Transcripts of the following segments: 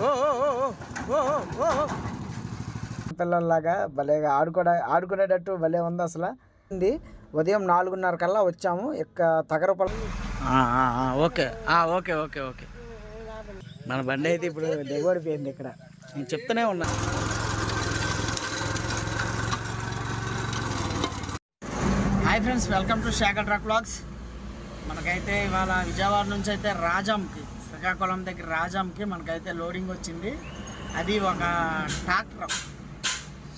ఓ ఓ ఓ ఓ ఓ ఓ పిల్లల్లాగా భలేగా ఆడుకునేటట్టు భలే ఉంది అసలు. ఉదయం 4:30 కల్లా వచ్చాము. Tagarapalli. Okay okay okay okay. మన బండి అయితే ఇప్పుడు దిగబడిపోయింది ఇక్కడ. నేను చెప్తూనే ఉన్నా. Hi friends, welcome to Shekhar truck vlogs. మనకైతే ఇవాళ విజయవాడ నుంచి అయితే రాజాంకి, శ్రీకాకుళం దగ్గర రాజాంకి మనకైతే లోడింగ్ వచ్చింది. అది ఒక ట్రాక్టర్,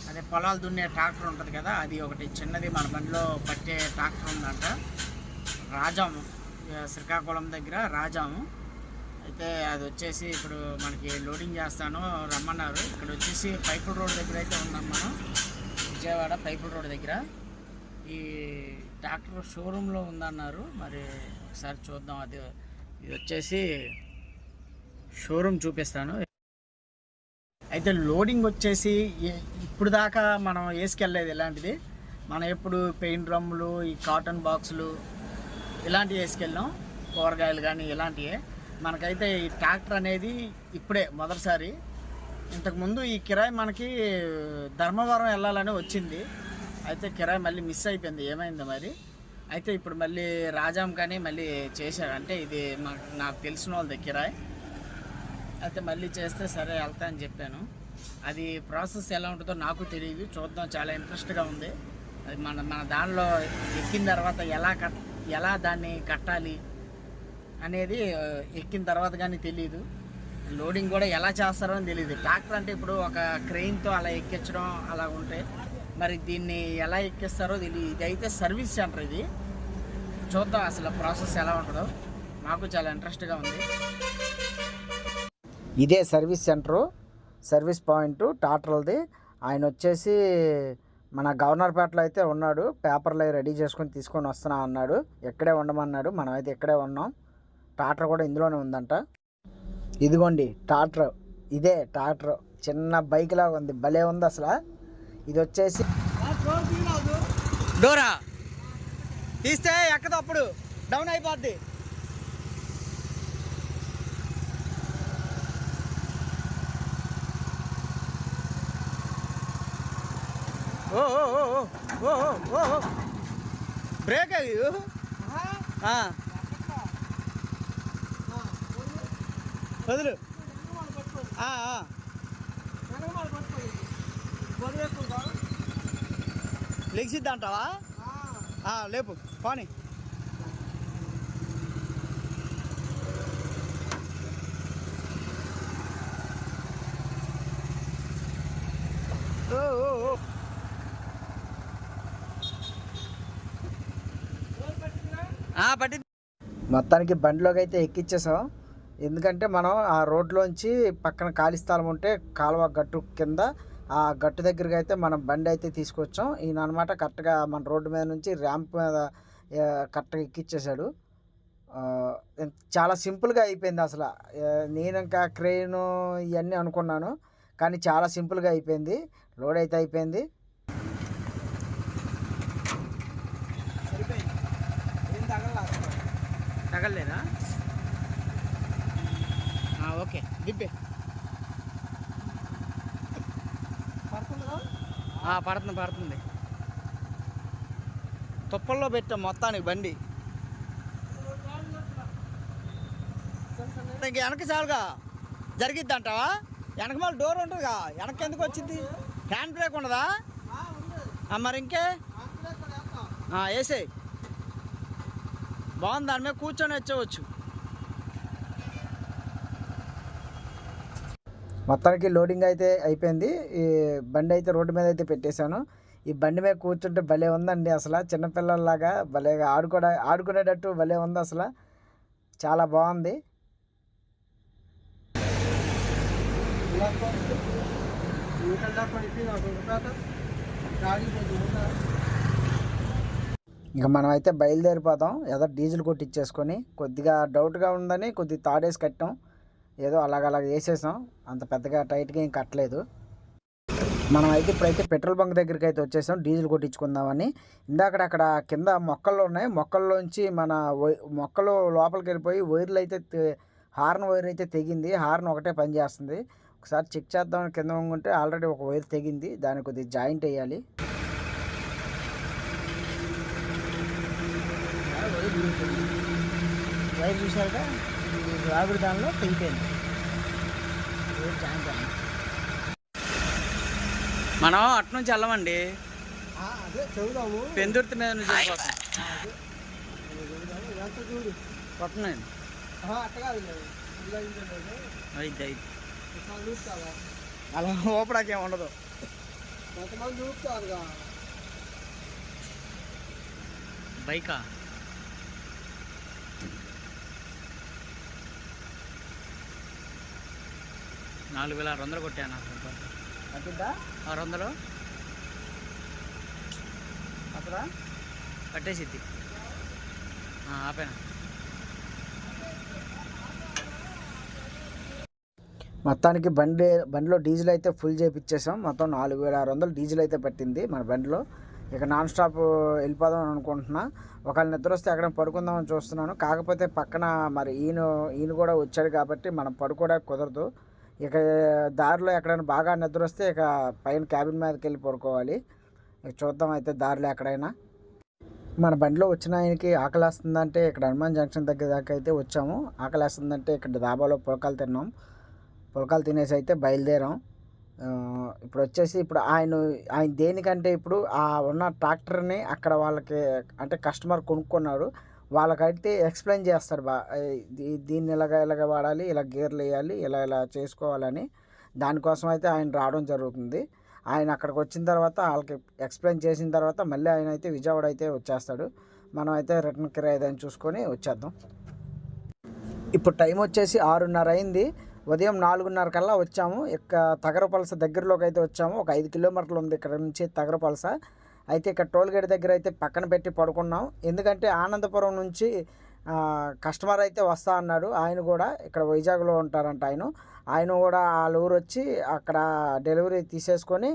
అదే పొలాలు దున్నే ట్రాక్టర్ ఉంటుంది కదా, అది ఒకటి చిన్నది మన బండిలో పట్టే ట్రాక్టర్ ఉందంట. రాజాం, శ్రీకాకుళం దగ్గర రాజాము అయితే అది వచ్చేసి ఇప్పుడు మనకి లోడింగ్ చేస్తాను రమ్మన్నారు. ఇక్కడ వచ్చేసి పైపుల్ రోడ్ దగ్గర అయితే ఉన్నాం మనం, విజయవాడ పైపుల్ రోడ్ దగ్గర. ఈ ట్రాక్టర్ షోరూంలో ఉందన్నారు, మరి ఒకసారి చూద్దాం. ఇది వచ్చేసి షోరూమ్ చూపిస్తాను. అయితే లోడింగ్ వచ్చేసి ఇప్పుడు దాకా మనం వేసుకెళ్ళలేదు ఇలాంటిది. మనం ఎప్పుడు పెయింట్ డ్రమ్ములు, ఈ కాటన్ బాక్సులు ఇలాంటివి వేసుకెళ్ళాం, కూరగాయలు కానీ ఇలాంటివే. మనకైతే ఈ ట్రాక్టర్ అనేది ఇప్పుడే మొదటిసారి. ఇంతకుముందు ఈ కిరాయి మనకి ధర్మవరం వెళ్ళాలని వచ్చింది, అయితే కిరాయి మళ్ళీ మిస్ అయిపోయింది, ఏమైందో మరి. అయితే ఇప్పుడు మళ్ళీ రాజాం కానీ మళ్ళీ చేశారు, అంటే ఇది నాకు తెలిసిన వాళ్ళది కిరాయి. అయితే మళ్ళీ చేస్తే సరే వెళ్తా అని చెప్పాను. అది ప్రాసెస్ ఎలా ఉంటుందో నాకు తెలియదు, చూద్దాం. చాలా ఇంట్రెస్ట్గా ఉంది. అది మన దానిలో ఎక్కిన తర్వాత ఎలా దాన్ని కట్టాలి అనేది ఎక్కిన తర్వాత కానీ తెలియదు. లోడింగ్ కూడా ఎలా చేస్తారో అని తెలియదు. ట్రాక్టర్ అంటే ఇప్పుడు ఒక క్రెయిన్తో అలా ఎక్కించడం అలా ఉంటే, మరి దీన్ని ఎలా ఎక్కిస్తారో తెలియదు. ఇది అయితే సర్వీస్ సెంటర్, ఇది చూద్దాం అసలు ప్రాసెస్ ఎలా ఉంటుందో. నాకు చాలా ఇంట్రెస్ట్గా ఉంది. ఇదే సర్వీస్ సెంటరు, సర్వీస్ పాయింట్ ట్రాక్టర్ది. ఆయన వచ్చేసి మన గవర్నర్పేటలో అయితే ఉన్నాడు. పేపర్లు రెడీ చేసుకొని తీసుకొని వస్తున్నా అన్నాడు. ఎక్కడే ఉండమన్నాడు. మనమైతే ఇక్కడే ఉన్నాం. ట్రాక్టర్ కూడా ఇందులోనే ఉందంట. ఇదిగోండి ట్రాక్టర్, ఇదే ట్రాక్టర్. చిన్న బైక్ లాగా ఉంది, భలే ఉంది అసలు. ఇది వచ్చేసి డోరా తీస్తే ఎక్కదు, అప్పుడు డౌన్ అయిపోద్ది. ఓ ఓ ఓ ఓ ఓ ఓ బ్రేక్ అది వదులు. లెగ్సిద్దా అంటావా? లేపు పాని. పట్టి మొత్తానికి బండిలోకి అయితే ఎక్కిచ్చేసాం. ఎందుకంటే మనం ఆ రోడ్లోంచి పక్కన ఖాళీ స్థలం ఉంటే కాలువ గట్టు కింద ఆ గట్టు దగ్గరికి అయితే మనం బండి అయితే తీసుకొచ్చాం. ఈయన అనమాట కరెక్ట్గా మన రోడ్డు మీద నుంచి ర్యాంప్ మీద కరెక్ట్గా ఎక్కిచ్చేసాడు. చాలా సింపుల్గా అయిపోయింది అసలు. నేను ఇంకా క్రెయిన్ ఇవన్నీ అనుకున్నాను, కానీ చాలా సింపుల్గా అయిపోయింది. లోడ్ అయితే అయిపోయింది. తగలేదా? ఓకే, దిబ్బే పడుతుంది. తుప్పల్లో పెట్టాం మొత్తానికి బండి. ఇంక వెనక చాలుగా జరిగిద్ది అంటావా? వెనక మళ్ళీ డోర్ ఉంటుందిగా, వెనక్కి ఎందుకు వచ్చింది? హ్యాండ్ బ్రేక్ ఉండదా? మరి ఇంకే వేసే బాగుంది, దాని మీద కూర్చొని వచ్చేవచ్చు. మొత్తానికి లోడింగ్ అయితే అయిపోయింది. ఈ బండి అయితే రోడ్డు మీద అయితే పెట్టేశాను. ఈ బండి మీద కూర్చుంటే భలే ఉందండి అసలు. చిన్నపిల్లల్లాగా భలేగా ఆడుకునేటట్టు భలే ఉంది అసలు. చాలా బాగుంది. ఇక మనం అయితే బయలుదేరిపోతాం. ఏదో డీజిల్ కొట్టించేసుకొని, కొద్దిగా డౌట్గా ఉందని కొద్దిగా తాడేసి కట్టాం. ఏదో అలాగ వేసేసాం, అంత పెద్దగా టైట్గా ఏం కట్టలేదు. మనం అయితే ఇప్పుడైతే పెట్రోల్ బంక్ దగ్గరికి అయితే వచ్చేసాం డీజిల్ కొట్టించుకుందామని. అక్కడ కింద మొక్కలు ఉన్నాయి, మొక్కల్లోంచి మొక్కలు లోపలికి వెళ్ళిపోయి వైర్లు అయితే హార్న్ వైర్ అయితే తెగింది, హార్న్ ఒకటే పని చేస్తుంది. ఒకసారి చెక్ చేద్దామని కింద వంగుంటే ఆల్రెడీ ఒక వైర్ తెగింది, దానికి కొద్దిగా జాయింట్ వేయాలి. వైర్ చూసాక రాబడి దానిలో తెగిపోయింది. జాయింట్ మనం అటు నుంచి వెళ్ళమండి, అదే చదువుదాము. పెందుర్తి మీద నుంచి వెళ్ళిపోతాం. కొట్టనండి అయితే అలా ఊపడాకేం ఉండదు. కొంతమంది ఊపుతారుగా బైకా 4600 కొట్టాను. పట్టిద్దా 600 అక్కడ కట్టేసిద్ది. ఆపాను. మొత్తానికి బండిలో డీజిల్ అయితే ఫుల్ చేయించేసాం. మొత్తం 4600 డీజిల్ అయితే పట్టింది మన బండిలో. ఇక నాన్ స్టాప్ వెళ్ళిపోదాం అనుకుంటున్నా. ఒకవేళ నిద్ర వస్తే ఎక్కడ పడుకుందామని చూస్తున్నాను. కాకపోతే పక్కన మరి ఈయన కూడా వచ్చాడు కాబట్టి మనం పడుకోవడానికి కుదరదు. ఇక దారిలో ఎక్కడైనా బాగా నిద్ర వస్తే ఇక పైన క్యాబిన్ మీదకి వెళ్ళి పడుకోవాలి. ఇక చూద్దాం అయితే దారిలో ఎక్కడైనా. మన బండిలో వచ్చిన ఆయనకి ఆకలి వేస్తుందంటే ఇక్కడ హనుమాన్ జంక్షన్ దగ్గర దాకా అయితే వచ్చాము. ఆకలి వేస్తుందంటే ఇక్కడ దాబాలో పుల్కాలు తిన్నాం. పుల్కాలు తినేసి అయితే బయలుదేరాం. ఇప్పుడు వచ్చేసి ఇప్పుడు ఆయన దేనికంటే ఇప్పుడు ఆ ఉన్న ట్రాక్టర్ని అక్కడ వాళ్ళకి అంటే కస్టమర్ కొనుక్కున్నారు, వాళ్ళకైతే ఎక్స్ప్లెయిన్ చేస్తారు దీన్ని ఇలాగ వాడాలి, ఇలా గేర్లు వేయాలి, ఇలా చేసుకోవాలని. దానికోసం అయితే ఆయన రావడం జరుగుతుంది. ఆయన అక్కడికి వచ్చిన తర్వాత వాళ్ళకి ఎక్స్ప్లెయిన్ చేసిన తర్వాత మళ్ళీ ఆయన అయితే విజయవాడ అయితే వచ్చేస్తాడు. మనం అయితే రిటర్న్ కిరాయి దాన్ని చూసుకొని వచ్చేద్దాం. ఇప్పుడు టైం వచ్చేసి 6:30 అయింది. ఉదయం 4:30 కల్లా వచ్చాము. తగరపలస దగ్గరలోకి అయితే వచ్చాము. ఒక 5 కిలోమీటర్లు ఉంది ఇక్కడ నుంచి తగరపలస. అయితే ఇక్కడ టోల్గేట్ దగ్గర అయితే పక్కన పెట్టి పడుకున్నాం. ఎందుకంటే ఆనందపురం నుంచి కస్టమర్ అయితే వస్తా అన్నాడు. ఆయన కూడా ఇక్కడ వైజాగ్లో ఉంటారంట. ఆయన కూడా వాళ్ళ ఊరు వచ్చి అక్కడ డెలివరీ తీసేసుకొని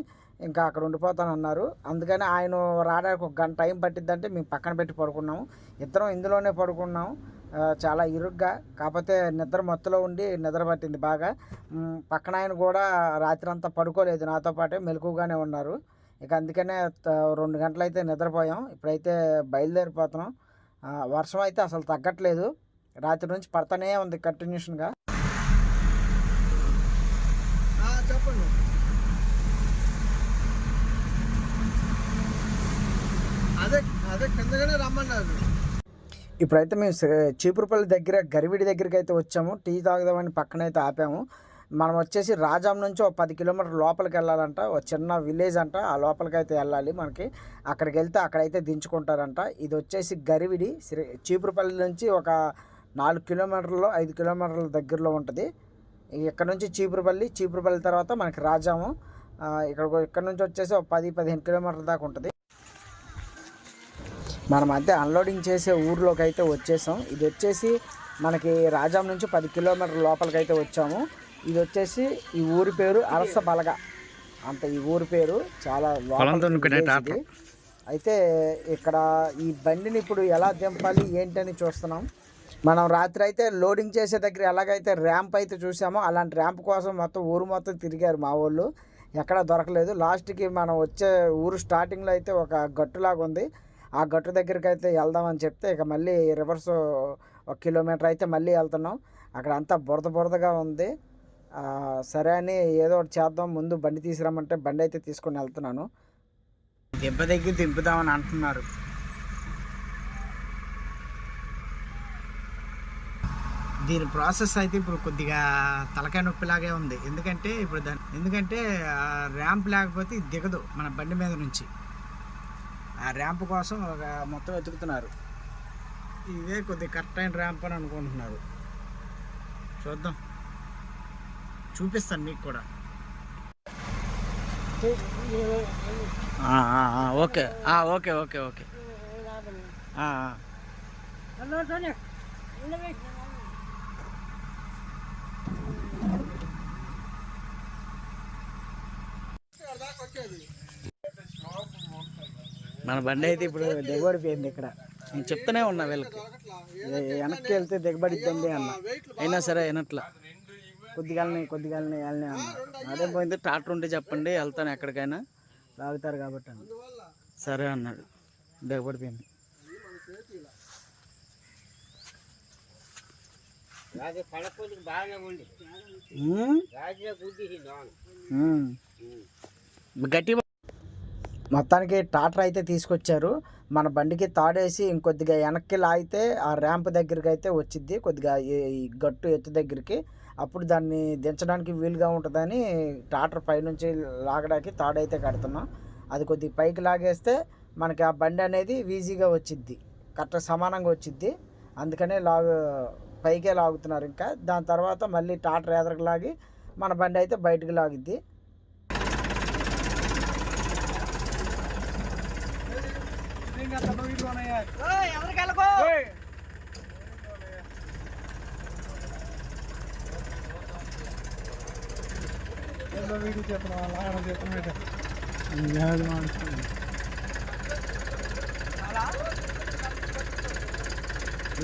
ఇంకా అక్కడ ఉండిపోతానన్నారు. అందుకని ఆయన రావడానికి 1 గంట టైం పట్టిద్దంటే మేము పక్కన పెట్టి పడుకున్నాము. ఇద్దరం ఇందులోనే పడుకున్నాము. చాలా ఇరుగ్గా, కాకపోతే నిద్ర మత్తులో ఉండి నిద్ర పట్టింది బాగా. పక్కన ఆయన కూడా రాత్రి అంతా పడుకోలేదు, నాతో పాటే మెలకుగానే ఉన్నారు. ఇక అందుకనే 2 గంటలు అయితే నిద్రపోయాం. ఇప్పుడైతే బయలుదేరిపోతున్నాం. వర్షం అయితే అసలు తగ్గట్లేదు, రాత్రి నుంచి పడతానే ఉంది కంటిన్యూషన్గా. చెప్పండి. అదే కిందగానే రమ్మన్నారు. ఇప్పుడైతే మేము చీపురుపల్లి దగ్గర గరివిడి దగ్గరికి అయితే వచ్చాము. టీ తాగుదామని పక్కనైతే ఆపాము. మనం వచ్చేసి రాజాం నుంచి ఒక 10 కిలోమీటర్ల లోపలికి వెళ్ళాలంట. ఒక చిన్న విలేజ్ అంట, ఆ లోపలికి అయితే వెళ్ళాలి మనకి. అక్కడికి వెళ్తే అక్కడైతే దించుకుంటారంట. ఇది వచ్చేసి గరివిడి చీపురుపల్లి నుంచి ఒక 4 కిలోమీటర్లు 5 కిలోమీటర్ల దగ్గరలో ఉంటుంది. ఇక్కడ నుంచి చీపురుపల్లి తర్వాత మనకి రాజాము. ఇక్కడ నుంచి వచ్చేసి ఒక 10-15 కిలోమీటర్ల దాకా ఉంటుంది. మనం అయితే అన్లోడింగ్ చేసే ఊర్లోకి అయితే వచ్చేసాం. ఇది వచ్చేసి మనకి రాజాం నుంచి 10 కిలోమీటర్ల లోపలికి అయితే వచ్చాము. ఇది వచ్చేసి ఈ ఊరి పేరు అరస బలగ అంత. ఈ ఊరి పేరు చాలా లోపలికి. అయితే ఇక్కడ ఈ బండిని ఇప్పుడు ఎలా దింపాలి ఏంటని చూస్తున్నాం. మనం రాత్రి అయితే లోడింగ్ చేసే దగ్గర ఎలాగైతే ర్యాంప్ అయితే చూసామో అలాంటి ర్యాంప్ కోసం మొత్తం ఊరు మొత్తం తిరిగారు మా వాళ్ళు, ఎక్కడా దొరకలేదు. లాస్ట్కి మనం వచ్చే ఊరు స్టార్టింగ్లో అయితే ఒక గట్టులాగా ఉంది. ఆ గట్టు దగ్గరికి అయితే వెళ్దామని చెప్తే ఇక మళ్ళీ రివర్స్ 1 కిలోమీటర్ అయితే మళ్ళీ వెళ్తున్నాం. అక్కడ అంతా బురదగా ఉంది. సరే అని ఏదో ఒకటి చేద్దాం, ముందు బండి తీసుకురమ్మంటే బండి అయితే తీసుకొని వెళ్తున్నాను. దెబ్బ దగ్గర దింపుదామని అంటున్నారు. దీని ప్రాసెస్ అయితే ఇప్పుడు కొద్దిగా తలకాయ నొప్పిలాగే ఉంది. ఎందుకంటే ర్యాంప్ లేకపోతే దిగదు మన బండి మీద నుంచి. ఆ ర్యాంప్ కోసం మొత్తం వెతుకుతున్నారు. ఇదే కొద్దిగా కరెక్ట్ అయిన ర్యాంప్ అని అనుకుంటున్నారు. చూద్దాం, చూపిస్తాను మీకు కూడా. Okay okay okay okay. మన బండి అయితే ఇప్పుడు దిగబడిపోయింది ఇక్కడ. నేను చెప్తూనే ఉన్నా వీళ్ళకి, వెనక్కి వెళ్తే దిగబడిద్దండి అన్న. అయినా సరే అయినట్లా. కొద్దిగాలని వెళ్ళని అన్న. అదే పోయింది, ట్రాక్టర్ ఉంటే చెప్పండి వెళ్తాను ఎక్కడికైనా. లాగుతారు కాబట్టి అన్న. సరే అన్నాడు, దిగబడిపోయింది. గట్టి మొత్తానికి టాటర్ అయితే తీసుకొచ్చారు. మన బండికి తాడేసి ఇంకొద్దిగా వెనక్కి లాగితే ఆ ర్యాంప్ దగ్గరికి అయితే వచ్చిద్ది, కొద్దిగా ఈ గట్టు ఎత్తు దగ్గరికి. అప్పుడు దాన్ని దించడానికి వీలుగా ఉంటుందని టాటర్ పైనుంచి లాగడానికి తాడైతే కడుతున్నాం. అది కొద్దిగా పైకి లాగేస్తే మనకి ఆ బండి అనేది ఈజీగా వచ్చిద్ది, కరెక్ట్గా సమానంగా వచ్చిద్ది. అందుకనే పైకే లాగుతున్నారు. ఇంకా దాని తర్వాత మళ్ళీ టాటర్ ఎదరికి లాగి మన బండి అయితే బయటకు లాగిద్ది.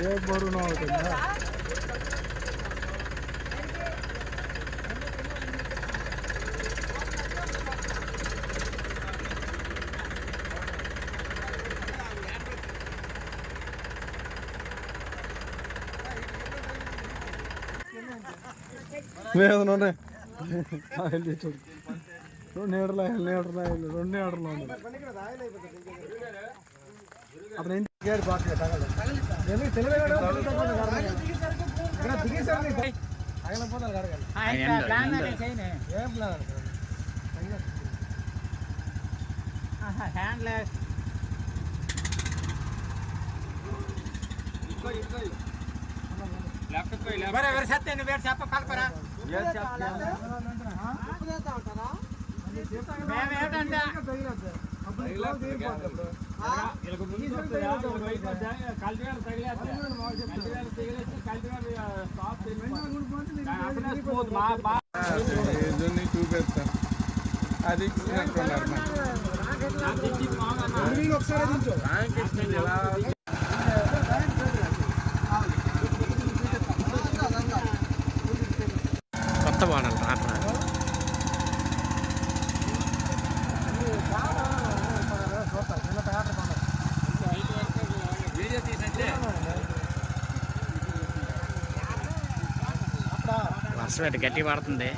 ఏ బరువు అవుతుందా? లేదు రెండు లీటర్లు అప్పుడు ఇంటికి చూపిస్తా అది కొత్త మోడల్ ట్రాక్టర్. వర్షం ఎటు గట్టి పడుతుంది.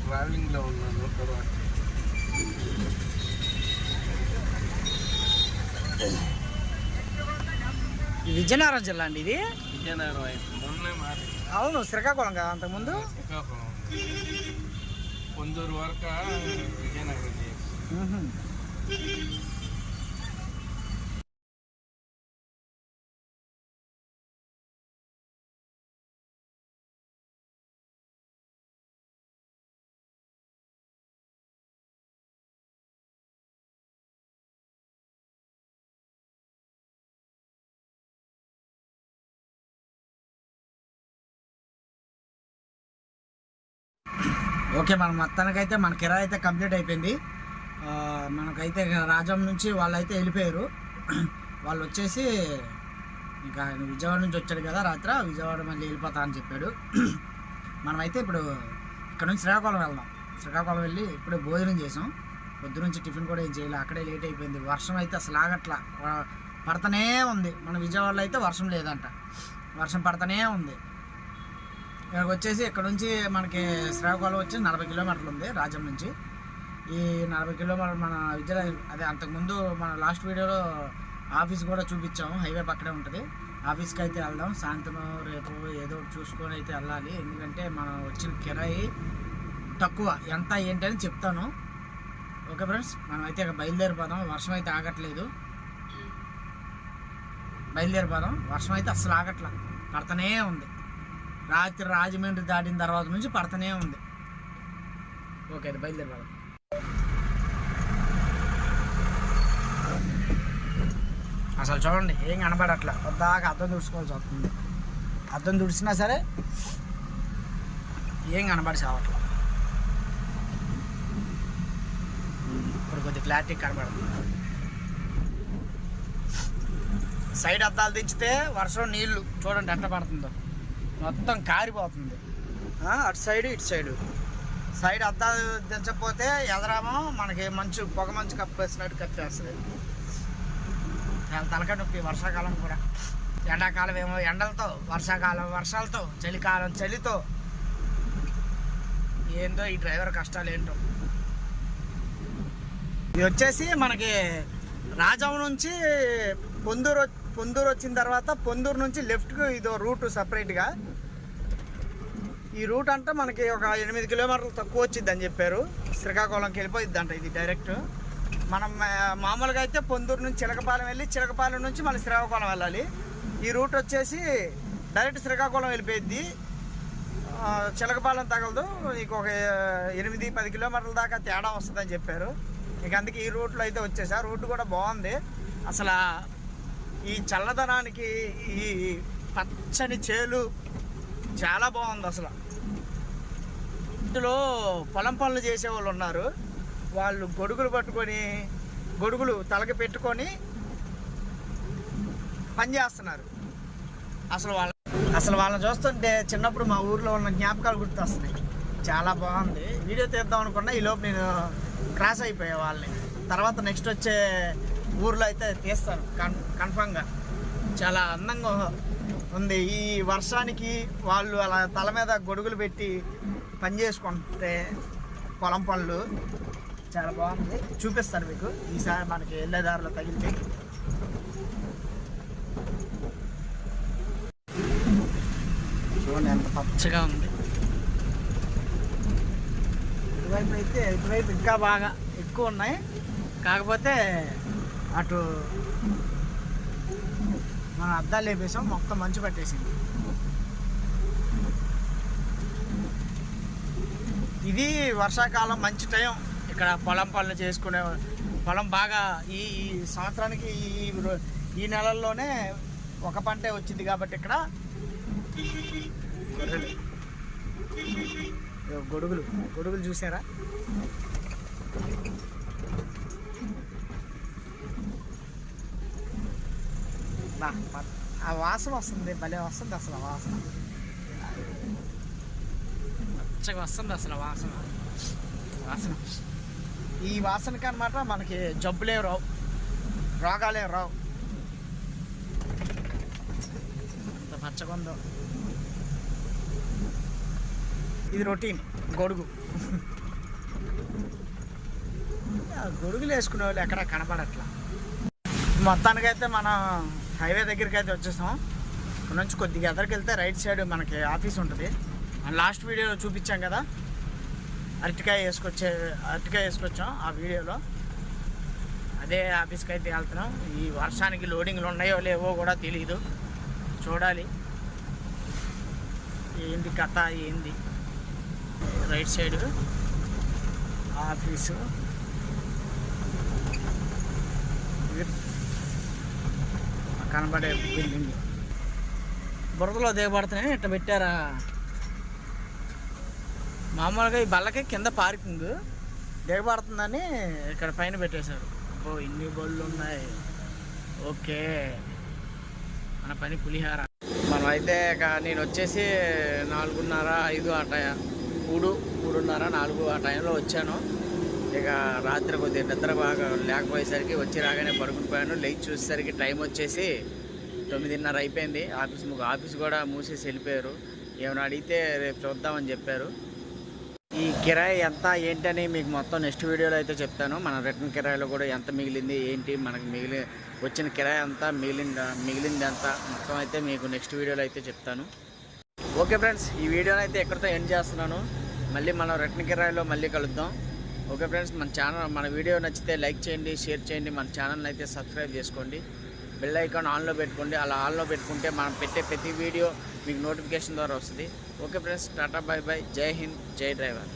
ట్రావెలింగ్లో ఉన్నాను. తర్వాత విజయనగరం జిల్లా అండి ఇది. విజయనగరం మొన్నే మారి. అవును, శ్రీకాకుళం కదా అంతకుముందు. శ్రీకాకుళం పొందూరు వరకు విజయనగరం. ఓకే, మన మొత్తానికైతే మన కిరాయి అయితే కంప్లీట్ అయిపోయింది. మనకైతే రాజం నుంచి వాళ్ళైతే వెళ్ళిపోయారు. వాళ్ళు వచ్చేసి ఇంకా ఆయన విజయవాడ నుంచి వచ్చాడు కదా రాత్రి, విజయవాడ మళ్ళీ వెళ్ళిపోతా అని చెప్పాడు. మనమైతే ఇప్పుడు ఇక్కడ నుంచి శ్రీకాకుళం వెళ్దాం. శ్రీకాకుళం వెళ్ళి ఇప్పుడే భోజనం చేసాం. పొద్దు నుంచి టిఫిన్ కూడా ఏం చేయాలి, అక్కడే లేట్ అయిపోయింది. వర్షం అయితే అసలు ఆగట్లా, పడుతూనే ఉంది. మన విజయవాడలో అయితే వర్షం లేదంట, వర్షం పడుతూనే ఉంది. ఇక్కడికి వచ్చేసి ఇక్కడ నుంచి మనకి శ్రీకాకుళం వచ్చి 40 కిలోమీటర్లు ఉంది రాజం నుంచి. ఈ 40 కిలోమీటర్లు మన విజయనగరం, అదే అంతకుముందు మన లాస్ట్ వీడియోలో ఆఫీస్ కూడా చూపించాము, హైవే పక్కనే ఉంటుంది. ఆఫీస్కి అయితే వెళ్దాం సాయంత్రం, రేపు ఏదో చూసుకొని అయితే వెళ్ళాలి. ఎందుకంటే మనం వచ్చిన కిరాయి తక్కువ, ఎంత ఏంటని చెప్తాను. ఓకే ఫ్రెండ్స్, మనం అయితే ఇక బయలుదేరిపోదాం. వర్షం అయితే ఆగట్లేదు, బయలుదేరిపోదాం. వర్షం అయితే అస్సలు ఆగట్లా, పడుతూనే ఉంది. రాత్రి రాజమండ్రి దాటిన తర్వాత నుంచి పడుతూనే ఉంది. ఓకే, అది బయలుదేరిపోదాం. అసలు చూడండి, ఏం కనబడట్లా, కొద్దాకా అద్దం తుడుచుకోవాల్సి వస్తుంది. అద్దం తుడిచినా సరే ఏం కనబడి చావట్లా. ఇప్పుడు కొద్ది క్లారిటీ కనబడుతుంది. సైడ్ అద్దాలు దించితే వర్షం నీళ్లు చూడండి ఎట్లా పడుతుందో, మొత్తం కారిపోతుంది. అటు సైడు ఇటు సైడ్ అద్దాలు దించకపోతే ఎదరామో మనకి మంచు, పొగ మంచు కప్పేసినట్టు కప్పేస్తుంది. చాలా తలకాయ నొప్పి. వర్షాకాలం కూడా, ఎండాకాలం ఏమో ఎండలతో, వర్షాకాలం వర్షాలతో, చలికాలం చలితో, ఏందో ఈ డ్రైవర్ కష్టాలు ఏంటో. ఇది వచ్చేసి మనకి రాజం నుంచి పొందూరు వచ్చిన తర్వాత పొందూరు నుంచి లెఫ్ట్కి ఇదో రూటు సపరేట్గా. ఈ రూట్ అంటే మనకి ఒక 8 కిలోమీటర్లు తక్కువ వచ్చింది అని చెప్పారు. శ్రీకాకుళంకి వెళ్ళిపోయిద్ది అంట ఇది డైరెక్ట్. మనం మామూలుగా అయితే పొందూరు నుంచి చిలకపాలెం వెళ్ళి, చిలకపాలెం నుంచి మళ్ళీ శ్రీకాకుళం వెళ్ళాలి. ఈ రూట్ వచ్చేసి డైరెక్ట్ శ్రీకాకుళం వెళ్ళిపోయిద్ది, చిలకపాలెం తగలదు. నీకు ఒక 8-10 కిలోమీటర్ల దాకా తేడా వస్తుందని చెప్పారు. ఇక అందుకే ఈ రూట్లో అయితే వచ్చేసా. రూట్ కూడా బాగుంది. అసలు ఈ చల్లదనానికి ఈ పచ్చని చేలు చాలా బాగుంది. అసలు ఇందులో పొలం పనులు చేసేవాళ్ళు ఉన్నారు, వాళ్ళు గొడుగులు పట్టుకొని, గొడుగులు తలకి పెట్టుకొని పని చేస్తున్నారు. అసలు వాళ్ళని చూస్తుంటే చిన్నప్పుడు మా ఊర్లో ఉన్న జ్ఞాపకాలు గుర్తొస్తున్నాయి. చాలా బాగుంది. వీడియో తీద్దాం అనుకున్నా, ఈలోపు నేను క్రాస్ అయిపోయా వాళ్ళని. తర్వాత నెక్స్ట్ వచ్చే ఊర్లో అయితే తీస్తాను కన్ఫామ్గా. చాలా అందంగా ఉంది. ఈ వర్షానికి వాళ్ళు అలా తల మీద గొడుగులు పెట్టి పని చేసుకుంటే పొలం పనులు చాలా బాగుంది. చూపిస్తాను మీకు ఈసారి మనకి వెళ్ళేదారిలో తగిలితే. చూడండి ఎంత పచ్చగా ఉంది. ఇటువైపు ఇంకా బాగా ఎక్కువ ఉన్నాయి. కాకపోతే అటు మనం అద్దాలు లేపేసాం, మొత్తం మంచు పట్టేసింది. ఇది వర్షాకాలం మంచి టైం ఇక్కడ పొలం పనులు చేసుకునే. పొలం బాగా ఈ సంవత్సరానికి ఈ నెలల్లోనే ఒక పంటే వచ్చింది కాబట్టి ఇక్కడ గొడుగులు చూసారా? ఆ వాసన వస్తుంది, భలే వస్తుంది అసలు వాసన, మంచిగా వస్తుంది అసలు వాసన. ఈ వాసనకి అనమాట మనకి జబ్బులేం రావు, రోగాలేం రావు. అంత పచ్చగా ఉందో. ఇది రొటీన్ గొడుగులు వేసుకునే వాళ్ళు ఎక్కడ కనపడట్లా. మొత్తానికైతే మనం హైవే దగ్గరికి అయితే వచ్చేసాం. ఇక్కడ నుంచి కొద్దిగా ఎదరికి వెళ్తే రైట్ సైడ్ మనకి ఆఫీస్ ఉంటుంది. లాస్ట్ వీడియోలో చూపించాం కదా, అరటికాయ వేసుకొచ్చాం ఆ వీడియోలో. అదే ఆఫీస్కి అయితే వెళ్తున్నాం. ఈ వర్షానికి లోడింగ్లు ఉన్నాయో లేవో కూడా తెలియదు, చూడాలి ఏంది కథ ఏంది. రైట్ సైడ్ ఆఫీసు, కనబడే బిల్డింగ్. బురదలో దిగబడుతున్నాయి, ఇట్లా పెట్టారా. మామూలుగా ఈ బల్లకి కింద పార్కింగ్, దిగబడుతుందని ఇక్కడ పైన పెట్టేశారు. ఓ ఇన్ని బళ్ళు ఉన్నాయి. ఓకే, మన పని పులిహార. మనం అయితే నేను వచ్చేసి 4:30, 5 3:30, 4 ఆ టైంలో వచ్చాను. ఇక రాత్రి కొద్దిగా నిద్ర బాగా లేకపోయేసరికి వచ్చి రాగానే పడుకునిపోయాను. లేచి చూసేసరికి టైం వచ్చేసి 9:30 అయిపోయింది. ఆఫీస్ కూడా మూసేసి వెళ్ళిపోయారు. ఏమైనా అడిగితే రేపు చూద్దామని చెప్పారు. ఈ కిరాయి ఎంత ఏంటని మీకు మొత్తం నెక్స్ట్ వీడియోలో అయితే చెప్తాను. మన రిటర్న్ కిరాయిలో కూడా ఎంత మిగిలింది ఏంటి, మనకి వచ్చిన కిరాయి అంతా మిగిలింది అంతా మొత్తం అయితే మీకు నెక్స్ట్ వీడియోలో అయితే చెప్తాను. ఓకే ఫ్రెండ్స్, ఈ వీడియోని అయితే ఎక్కడితో ఎండ్ చేస్తున్నాను. మళ్ళీ మనం రిటర్న్ కిరాయిలో మళ్ళీ కలుద్దాం. ఓకే ఫ్రెండ్స్, మన వీడియో నచ్చితే లైక్ చేయండి, షేర్ చేయండి, మన ఛానల్ని అయితే సబ్స్క్రైబ్ చేసుకోండి, బెల్ ఐకాన్ ఆన్లో పెట్టుకోండి. అలా ఆన్లో పెట్టుకుంటే మనం పెట్టే ప్రతి వీడియో మీకు నోటిఫికేషన్ ద్వారా వస్తుంది. Okay friends, Tata, by by, జై హింద్, జై డ్రైవర్.